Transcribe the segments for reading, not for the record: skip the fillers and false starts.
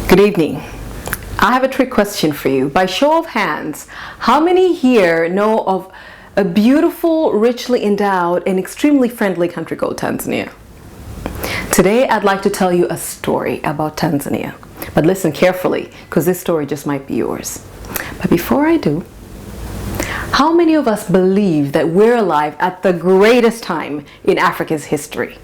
Good evening. I have a trick question for you. By show of hands, how many here know of a beautiful, richly endowed, and extremely friendly country called Tanzania? Today, I'd like to tell you a story about Tanzania. But listen carefully, because this story just might be yours. But before I do, how many of us believe that we're alive at the greatest time in Africa's history?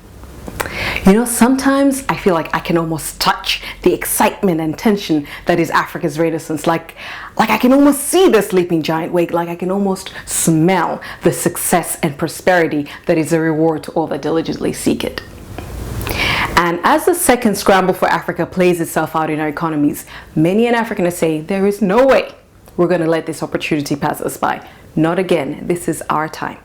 You know, sometimes I feel like I can almost touch the excitement and tension that is Africa's Renaissance. Like I can almost see the sleeping giant wake. Like I can almost smell the success and prosperity that is a reward to all that diligently seek it. And as the second scramble for Africa plays itself out in our economies, many in Africa say there is no way we're going to let this opportunity pass us by. Not again. This is our time.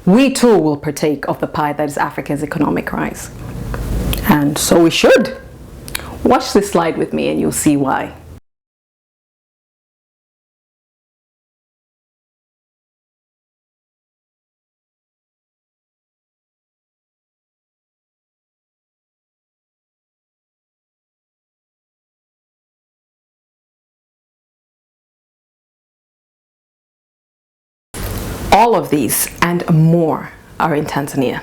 We too will partake of the pie that is Africa's economic rise. And so we should. Watch this slide with me and you'll see why. All of these and more are in Tanzania.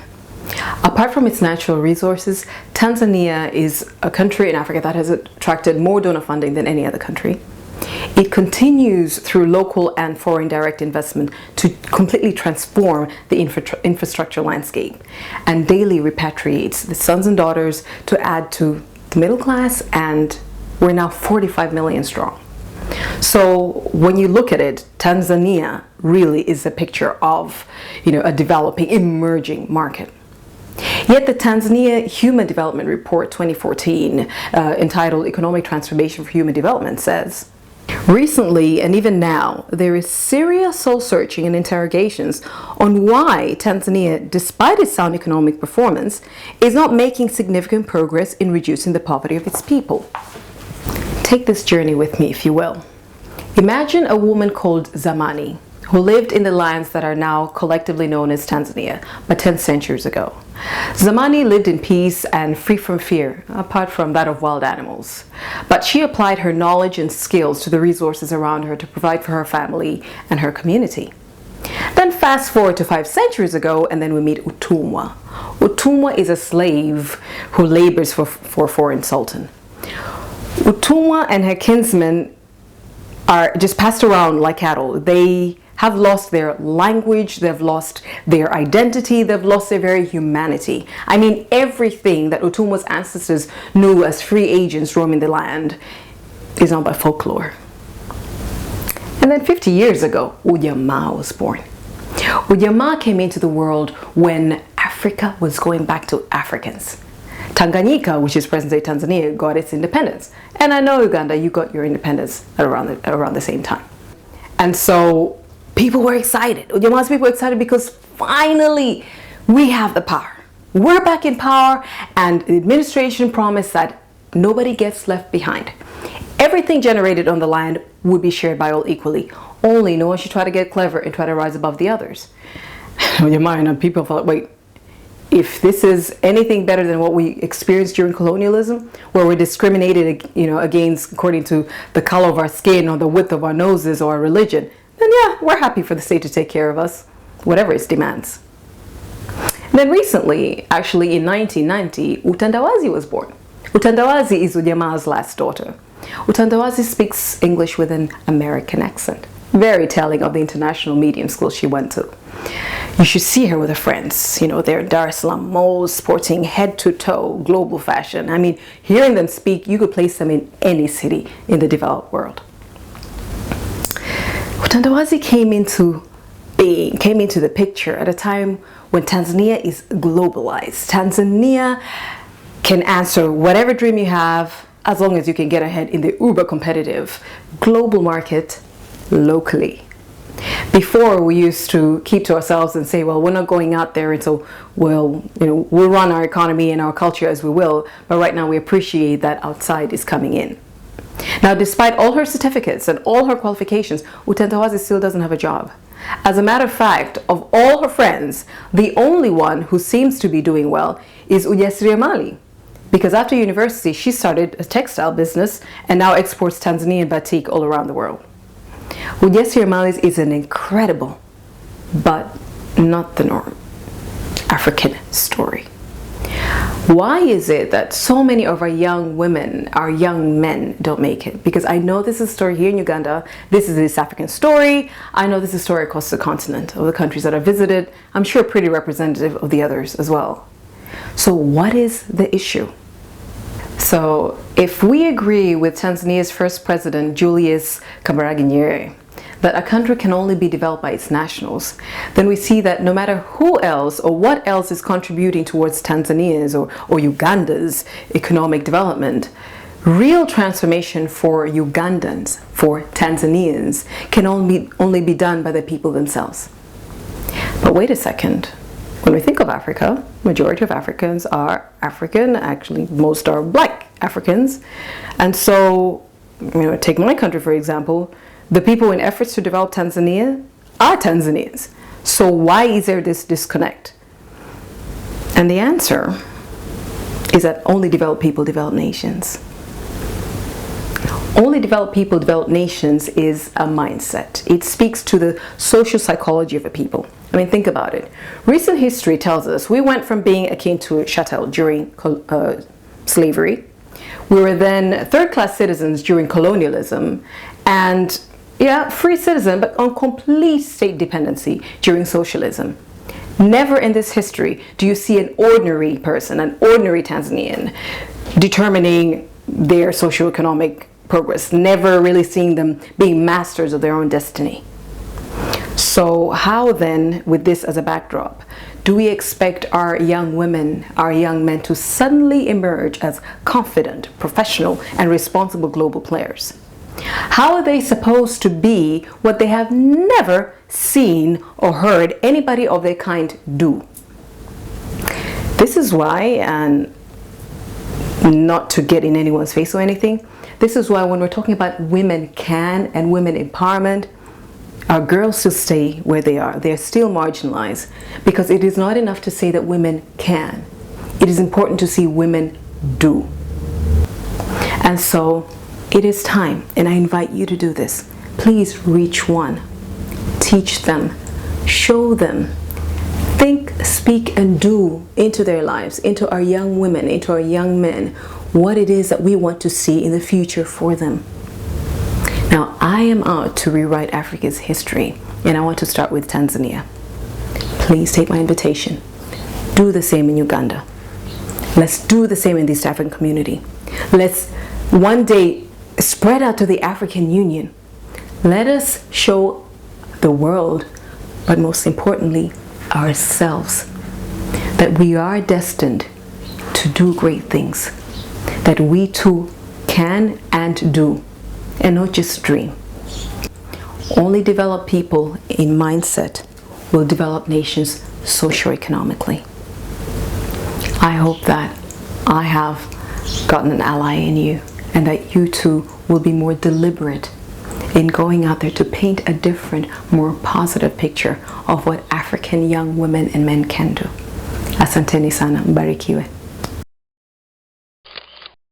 Apart from its natural resources, Tanzania is a country in Africa that has attracted more donor funding than any other country. It continues through local and foreign direct investment to completely transform the infrastructure landscape and daily repatriates the sons and daughters to add to the middle class, and we're now 45 million strong. So when you look at it, Tanzania really is a picture of, a developing, emerging market. Yet the Tanzania Human Development Report 2014, entitled Economic Transformation for Human Development, says, recently and even now, there is serious soul-searching and interrogations on why Tanzania, despite its sound economic performance, is not making significant progress in reducing the poverty of its people. Take this journey with me, if you will. Imagine a woman called Zamani, who lived in the lands that are now collectively known as Tanzania, but 10 centuries ago. Zamani lived in peace and free from fear, apart from that of wild animals. But she applied her knowledge and skills to the resources around her to provide for her family and her community. Then fast forward to 5 centuries ago, and then we meet Utumwa. Utumwa is a slave who labors for a foreign sultan. Utumwa and her kinsmen are just passed around like cattle. They have lost their language, they've lost their identity, they've lost their very humanity. I mean, everything that Utumwa's ancestors knew as free agents roaming the land is now by folklore. And then 50 years ago, Ujamaa was born. Ujamaa came into the world when Africa was going back to Africans. Tanganyika, which is present-day Tanzania, got its independence. And I know, Uganda, you got your independence at around the same time. And so people were excited. Ujamaa's people were excited because finally we have the power. We're back in power, and the administration promised that nobody gets left behind. Everything generated on the land would be shared by all equally. Only no one should try to get clever and try to rise above the others. Ujamaa and people thought, wait, if this is anything better than what we experienced during colonialism, where we're discriminated, against according to the color of our skin or the width of our noses or our religion, then yeah, we're happy for the state to take care of us, whatever its demands. And then recently, actually in 1990, Utandawazi was born. Utandawazi is Ujamaa's last daughter. Utandawazi speaks English with an American accent, very telling of the international medium school she went to. You should see her with her friends. They're Dar es Salaam malls, sporting head-to-toe global fashion. I mean, hearing them speak, you could place them in any city in the developed world. Utandawazi came into the picture at a time when Tanzania is globalized. Tanzania can answer whatever dream you have as long as you can get ahead in the uber competitive global market locally. Before, we used to keep to ourselves and say, well, we're not going out there, and so we'll run our economy and our culture as we will. But right now we appreciate that outside is coming in. Now, despite all her certificates and all her qualifications, Utandawazi still doesn't have a job. As a matter of fact, of all her friends, the only one who seems to be doing well is Ujasiriamali. because after university, she started a textile business and now exports Tanzanian batik all around the world. Modesta Mahiga is an incredible, but not the norm, African story. Why is it that so many of our young women, our young men don't make it? Because I know this is a story here in Uganda. This is the East African story. I know this is a story across the continent of the countries that I visited. I'm sure pretty representative of the others as well. So what is the issue? So if we agree with Tanzania's first president, Julius Kambarage Nyerere, that a country can only be developed by its nationals, then we see that no matter who else or what else is contributing towards Tanzania's or Uganda's economic development, real transformation for Ugandans, for Tanzanians, can only be done by the people themselves. But wait a second. When we think of Africa, majority of Africans are African, actually most are black Africans. And so, take my country for example, the people in efforts to develop Tanzania are Tanzanians. So why is there this disconnect? And the answer is that only developed people develop nations. Only developed people develop nations is a mindset. It speaks to the social psychology of a people. I mean, think about it. Recent history tells us we went from being akin to a chattel during slavery. We were then third-class citizens during colonialism, and free citizen, but on complete state dependency during socialism. Never in this history do you see an ordinary person, an ordinary Tanzanian, determining their socioeconomic progress. Never really seeing them being masters of their own destiny. So how then, with this as a backdrop, do we expect our young women, our young men to suddenly emerge as confident, professional, and responsible global players? How are they supposed to be what they have never seen or heard anybody of their kind do? This is why, and not to get in anyone's face or anything, this is why when we're talking about women can and women empowerment, our girls should stay where they are. They are still marginalized, because it is not enough to say that women can. It is important to see women do. And so it is time, and I invite you to do this. Please reach one. Teach them. Show them. Think, speak, and do into their lives, into our young women, into our young men, what it is that we want to see in the future for them. Now, I am out to rewrite Africa's history, and I want to start with Tanzania. Please take my invitation. Do the same in Uganda. Let's do the same in the East African community. Let's one day spread out to the African Union. Let us show the world, but most importantly, ourselves, that we are destined to do great things, that we too can and do, and not just dream. Only developed people in mindset will develop nations socioeconomically. I hope that I have gotten an ally in you, and that you too will be more deliberate in going out there to paint a different, more positive picture of what African young women and men can do. Asanteni sana, mbarikiwe.